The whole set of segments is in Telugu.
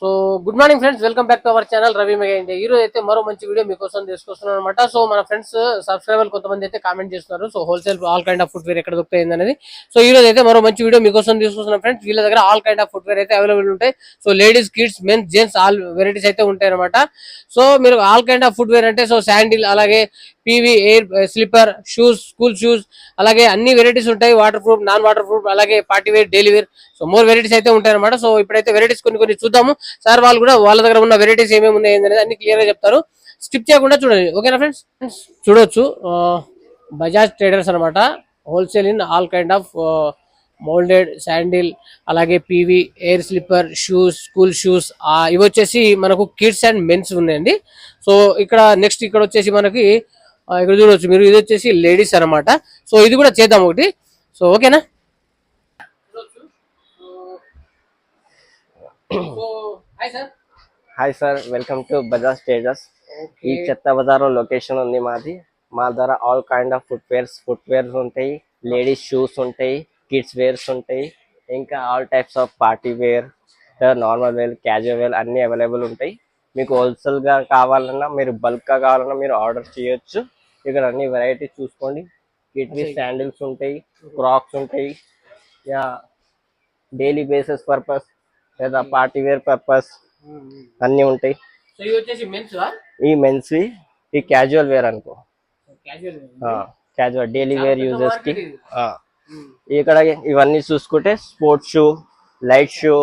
So good morning friends, welcome back to our channel Ravi mega India. ఈ రోజు అయితే మరో మంచి వీడియో మీకోసం తీసుకొస్తున్నాను అనమాట. సో మన ఫ్రెండ్స్ సబ్స్క్రైబర్ కొంతమంది అయితే కామెంట్ చేస్తున్నారు, so wholesale all kind of footwear ఎక్కడ దొరుకుతాయి అనేది. సో ఈ రోజు అయితే మరో మంచి వీడియో మీకోసం తీసుకొస్తున్నాను ఫ్రెండ్స్. వీళ్ళ దగ్గర ఆల్ కైండ్ ఆఫ్ ఫుట్వేర్ అయితే అవైలబుల్ ఉంటాయి. So ladies, kids, mens, gents all varieties అయితే ఉంటాయి అనమాట. సో మీరు ఆల్ కైండ్ ఆఫ్ ఫుట్వేర్ అంటే సో శాండిల్, అలాగే PV, air, slipper, shoes, school shoes, అలాగే అన్ని వెరైటీస్ ఉంటాయి. Waterproof, non waterproof, అలాగే party wear, daily wear, so more varieties అయితే ఉంటాయి అనమాట. సో ఇప్పుడైతే వెరైటీస్ కొన్ని చూద్దాము. సార్ వాళ్ళు కూడా వాళ్ళ దగ్గర ఉన్న వెరైటీస్ ఏమేమి ఉన్నాయి అనేది అన్ని క్లియర్ గా చెప్తారు. స్కిప్ చేయకుండా చూడండి, ఓకేనా ఫ్రెండ్స్. చూడొచ్చు, బజాజ్ ట్రేడర్స్ అనమాట. Wholesale in all kind of moulded sandal, అలాగే PV, air slipper, shoes, school shoes, ఇవి వచ్చేసి మనకు కిడ్స్ అండ్ మెన్స్ ఉన్నాయండి. సో ఇక్కడ నెక్స్ట్ ఇక్కడ వచ్చేసి మనకి ఇక్కడ చూడవచ్చు మీరు, ఇది వచ్చేసి లేడీస్ అనమాట. సో ఇది కూడా చేద్దాం ఒకటి. సో ఓకేనా. Hi sir, welcome to Bajaj traders. ఈ చెత్త బజార్ లొకేషన్ ఉంది మాది. మా దగ్గర ఆల్ కైండ్ ఆఫ్ ఫుట్వేర్స్ ఉంటాయి, లేడీస్ షూస్ ఉంటాయి, కిడ్స్ వేర్స్ ఉంటాయి, ఇంకా all types of party wear, normal wear, casual wear అన్ని అవైలబుల్ ఉంటాయి. మీకు హోల్సేల్ గా కావాలన్నా, మీరు బల్క్ గా కావాలన్నా మీరు ఆర్డర్ చేయొచ్చు. ఇక్కడ అన్ని వెరైటీస్ చూసుకోండి. కిడ్స్ శాండిల్స్ ఉంటాయి, క్రాక్స్ ఉంటాయి, యా డైలీ బేసిస్ పర్పస్ లేదా పార్టీ వేర్ పర్పస్ అన్ని ఉంటాయి. ఈ మెన్స్ ఈ క్యాజువల్ వేర్ అనుకో, క్యాజువల్ డైలీ వేర్ యూజర్స్ కి. ఇక్కడ ఇవన్నీ చూసుకుంటే స్పోర్ట్స్ షూ, లైట్ షూ,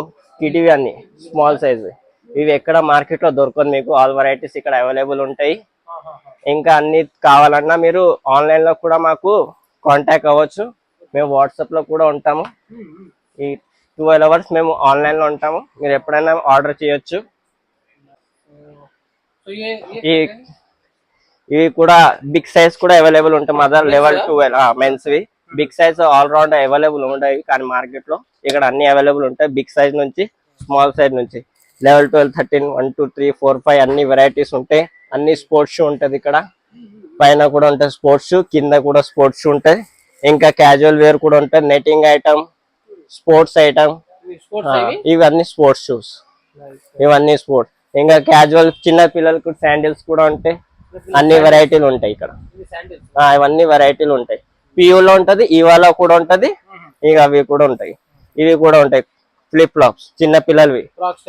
కిటివి అన్ని స్మాల్ సైజ్. ఇవి ఎక్కడ మార్కెట్ లో దొరకదు మీకు. ఆల్ వెరైటీస్ ఇక్కడ అవైలబుల్ ఉంటాయి. ఇంకా అన్ని కావాలన్నా మీరు ఆన్లైన్ లో కూడా మాకు కాంటాక్ట్ అవ్వచ్చు. మేము వాట్సాప్ లో కూడా ఉంటాము. ఈ 12 hours మేము ఆన్లైన్ లో ఉంటాము. మీరు ఎప్పుడైనా ఆర్డర్ చేయొచ్చు. ఇవి కూడా బిగ్ సైజ్ కూడా అవైలబుల్ ఉంటాయి. మదర్ లెవెల్ 12 మెన్స్ వి big size all round available ఉంటాయి. కానీ మార్కెట్ లో ఇక్కడ అన్ని అవైలబుల్ ఉంటాయి. బిగ్ సైజ్ నుంచి స్మాల్ సైజ్ నుంచి లెవెల్ 12, 13, 1, 2, 3, 4, 5 అన్ని వెరైటీస్ ఉంటాయి. అన్ని స్పోర్ట్స్ షూ ఉంటది. ఇక్కడ పైన కూడా ఉంటాయి స్పోర్ట్స్ షూ, కింద కూడా స్పోర్ట్స్ షూ ఉంటాయి. ఇంకా క్యాజువల్ వేర్ కూడా ఉంటాయి, నెట్టింగ్ ఐటమ్, స్పోర్ట్స్ ఐటమ్, ఇవన్నీ స్పోర్ట్స్ షూస్, ఇవన్నీ స్పోర్ట్స్. ఇంకా క్యాజువల్ చిన్న పిల్లలకు శాండిల్స్ కూడా ఉంటాయి. అన్ని వెరైటీలు ఉంటాయి ఇక్కడ. ఇవన్నీ వెరైటీలు ఉంటాయి. పియూలో ఉంటది, ఈవాలో కూడా ఉంటది. ఇక అవి కూడా ఉంటాయి, ఇవి కూడా ఉంటాయి. ఫ్లిప్ ఫ్లాప్స్ చిన్న పిల్లలవి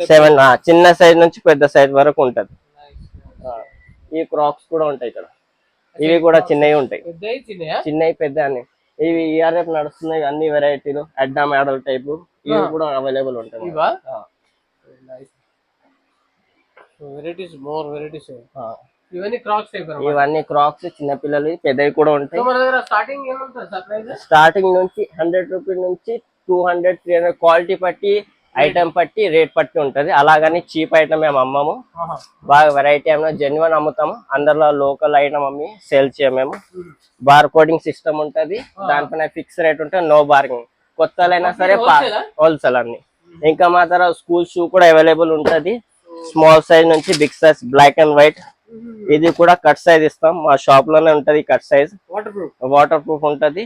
7 చిన్న సైజ్ నుంచి పెద్ద సైజ్ వరకు ఉంటది. ఈ క్రాక్స్ కూడా ఉంటాయి ఇక్కడ. ఇవి కూడా చిన్నవి ఉంటాయి, చిన్నవి పెద్ద అన్ని. ఇవి ఈఆర్ఎఫ్ నడుస్తున్నాయి. అన్ని వెరైటీలు అడ్డా మోడల్ టైపు ఇవి కూడా అవైలబుల్ ఉంటాయి. ఇవన్నీ క్రాక్స్ చిన్న పిల్లలు పెద్దవి కూడా ఉంటాయి. స్టార్టింగ్ నుంచి 100 రూపీస్ నుంచి 200, 300 క్వాలిటీ పట్టి, ఐటమ్ పట్టి, రేట్ పట్టి ఉంటది. అలాగని చీప్ ఐటమ్ మేము అమ్మము. బాగా వెరైటీ ఏమో జెన్యున్ అమ్ముతాము. అందరిలో లోకల్ ఐటమ్ అమ్మి సేల్ చేయమేము. బార్ కోడింగ్ సిస్టమ్ ఉంటది. దానిపైన ఫిక్స్ రేట్ ఉంటుంది, నో బార్గింగ్. కొత్తలైనా సరే హోల్సేల్ అన్ని. ఇంకా మా దగ్గర స్కూల్ షూ కూడా అవైలబుల్ ఉంటది. స్మాల్ సైజ్ నుంచి big size, black and white. ఇది కూడా కట్ సైజ్ ఇస్తాం. మా షాప్ లోనే ఉంటది కట్ సైజ్, వాటర్ ప్రూఫ్ ఉంటది.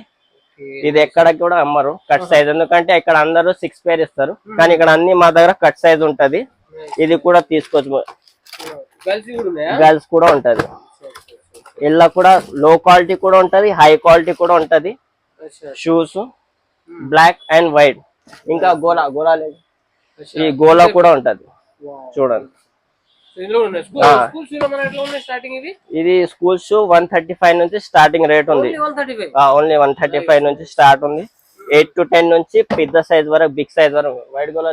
ఇది ఎక్కడ కూడా అమ్మరు కట్ సైజ్, ఎందుకంటే ఇక్కడ అందరూ 6 పేర్ ఇస్తారు. కానీ ఇక్కడ అన్ని మా దగ్గర కట్ సైజ్ ఉంటది. ఇది కూడా తీసుకోవచ్చు. గర్ల్స్ కూడా ఉంటది. ఇలా కూడా లో క్వాలిటీ కూడా ఉంటది, హై క్వాలిటీ కూడా ఉంటది. Shoes black and white. ఇంకా గోలా లేదు, ఈ గోలా కూడా ఉంటది. చూడండి, ఇది స్కూల్ షూ 135 నుంచి స్టార్టింగ్ రేట్ ఉంది. ఓన్లీ 135 నుంచి స్టార్ట్ ఉంది. 8 to 10 నుంచి పెద్ద సైజ్ వరకు, బిగ్ సైజ్ వరకు. వైట్ గోలా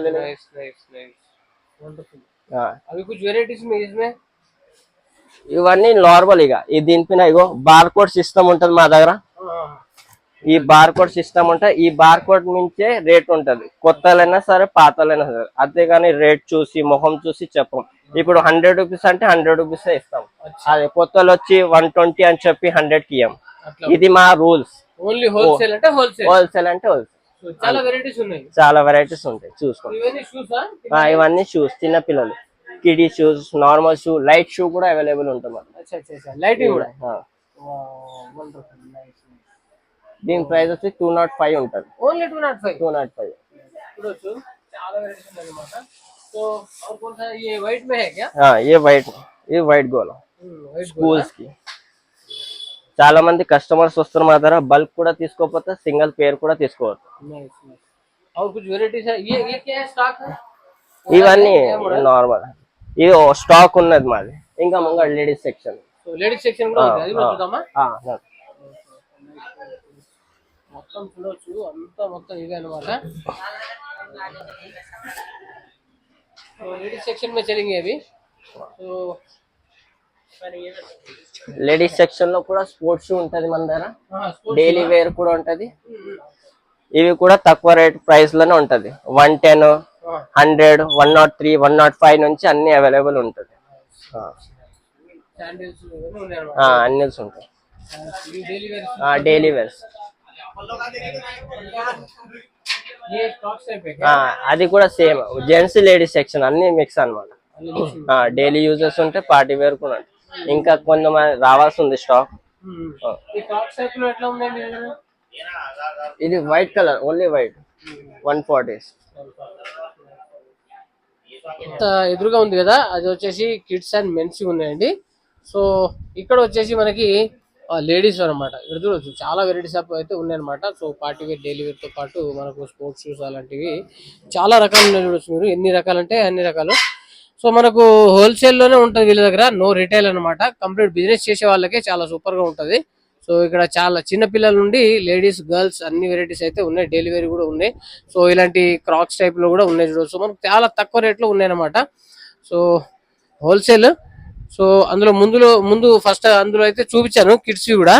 ఇవన్నీ నార్మల్. ఇక దీనిపైన ఇగో బార్ కోడ్ సిస్టమ్ ఉంటది మా దగ్గర. ఈ బార్ కోడ్ సిస్టమ్ ఉంటాయి. ఈ బార్ కోడ్ నుంచే రేట్ ఉంటది, కొత్తలైనా సరే పాతలైనా సరే. అంతేగాని రేట్ చూసి మొహం చూసి చెప్పం. ఇప్పుడు 100 రూపీస్ అంటే 100 రూపీస్ ఇస్తాం. అదే కొత్తలు వచ్చి 120 అని చెప్పి 100 కి ఇయ్యం. ఇది మా రూల్స్. హోల్సేల్ అంటే హోల్సేల్. చాలా వెరైటీస్ ఉంటాయి, చూసుకోండి. ఇవన్నీ షూస్ చిన్న పిల్లలు, kiddie shoes, normal shoe, light shoe కూడా అవైలబుల్ ఉంటుంది. దీని ప్రైస్ వచ్చి 205 ఉంటుంది. ఓన్లీ 205. तो और कौन सा ये व्हाइट में है क्या? हाँ ये వైట్ గోలా व्हाइट స్కూల్స్ కి చాలా మంది కస్టమర్స్ వస్తారు మా దగ్గర బల్క్ కూడా తీసుకోకపోతే సింగిల్ పేర్ కూడా తీసుకోవచ్చు नाइस नाइस। और कुछ वेराइटीज है, ये क्या है स्टॉक है? ఇవన్నీ నార్మల్ ఇది స్టాక్ ఉన్నది మాది ఇంకా ముంగ లేడీస్ సెక్షన్ तो लेडीज सेक्शन కూడా ఉంది, అది కూడా చూద్దామా? మొత్తం చూడొచ్చు, అంతా మొత్తం ఇవే అన్నమాట। तो लेडीज सेक्शन में चलेंगे अभी। तो లేడీస్ సెక్షన్ లో కూడా స్పోర్ట్స్ షూ ఉంటది మన దగ్గర, हाँ स्पोर्ट्स డైలీ వేర్ కూడా ఉంటది। ఇవి కూడా తక్కువ రేట్ ప్రైస్ లోనే ఉంటది 110 100 103 105 నుంచి అన్ని అవైలబుల్ ఉంటది శాండిల్స్ ఇవన్నీ ఉన్నాయి అన్నమాట। అన్ని ఉంటాయి ఇది డైలీ వేర్, డైలీ వేర్స్ ये स्टॉक्स टाइप है क्या? అది కూడా సేమ్ జెంట్స్ లేడీస్ సెక్షన్ అన్ని మిక్స్ అన్నమాట। డైలీ యూజెస్ ఉంటాయి, పార్టీ వేర్ కూడా ఉంటాయి, ఇంకా కొంతమంది రావాల్సి ఉంది స్టాక్। ఈ స్టాక్స్ టైప్ లో ఎట్లా ఉన్నాయి మీ దగ్గర? ఇది వైట్ కలర్ ఓన్లీ వైట్ 140 ఎదురుగా ఉంది కదా, అది వచ్చేసి కిడ్స్ అండ్ మెన్స్ ఉన్నాయండి। సో ఇక్కడ వచ్చేసి మనకి లేడీస్ అన్నమాట, ఇక్కడ చూడొచ్చు చాలా వెరైటీస్ ఆఫ్ అయితే ఉన్నాయన్నమాట। So party wear daily wear తో పాటు మనకు స్పోర్ట్స్ షూస్ అలాంటివి చాలా రకాలు ఉన్నాయి, చూడొచ్చు మీరు ఎన్ని రకాలు అంటే అన్ని రకాలు। సో మనకు హోల్సేల్ లోనే ఉంటుంది వీళ్ళ దగ్గర, నో రిటైల్ అన్నమాట। కంప్లీట్ బిజినెస్ చేసే వాళ్ళకే చాలా సూపర్ గా ఉంటది। సో ఇక్కడ చాలా చిన్న పిల్లల నుండి లేడీస్ గర్ల్స్ అన్ని వెరైటీస్ అయితే ఉన్నాయి, డైలీ వేర్ కూడా ఉన్నాయి। సో ఇలాంటి క్రాక్స్ టైప్ లో కూడా ఉన్నాయి చూడొచ్చు, మనకు చాలా తక్కువ రేట్ లో ఉన్నాయి అన్నమాట। సో హోల్సేల్, సో అందులో ముందు ఫస్ట్ అందులో అయితే చూపించాను కిడ్స్ కూడా।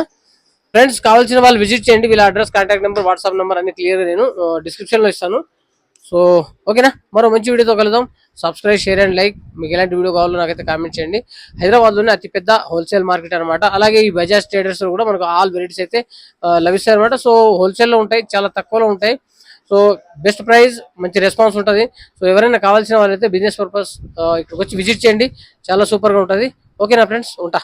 ఫ్రెండ్స్ కావాల్సిన వాళ్ళు విజిట్ చేయండి, వీళ్ళ address contact number WhatsApp number అన్ని క్లియర్ గా నేను డిస్క్రిప్షన్ లో ఇస్తాను। సో ఓకేనా, మరో మంచి వీడియోతో కలుద్దాం। సబ్స్క్రైబ్ షేర్ అండ్ లైక్, మీకు ఎలాంటి వీడియో కావాలో నాకైతే కామెంట్ చేయండి। హైదరాబాద్ లోనే అతిపెద్ద హోల్సేల్ మార్కెట్ అనమాట। అలాగే ఈ బజాజ్ ట్రేడర్స్ కూడా మనకు ఆల్ వెరైటీస్ అయితే లభిస్తాయి అనమాట। సో హోల్సేల్ లో ఉంటాయి, చాలా తక్కువలో ఉంటాయి। సో బెస్ట్ ప్రైస్, మంచి రెస్పాన్స్ ఉంటుంది। సో ఎవరైనా కావాల్సిన వాళ్ళైతే బిజినెస్ పర్పస్ ఇక్కడికి వచ్చి విజిట్ చేయండి, చాలా సూపర్ గా ఉంటుంది। ఓకేనా ఫ్రెండ్స్, ఉంటా।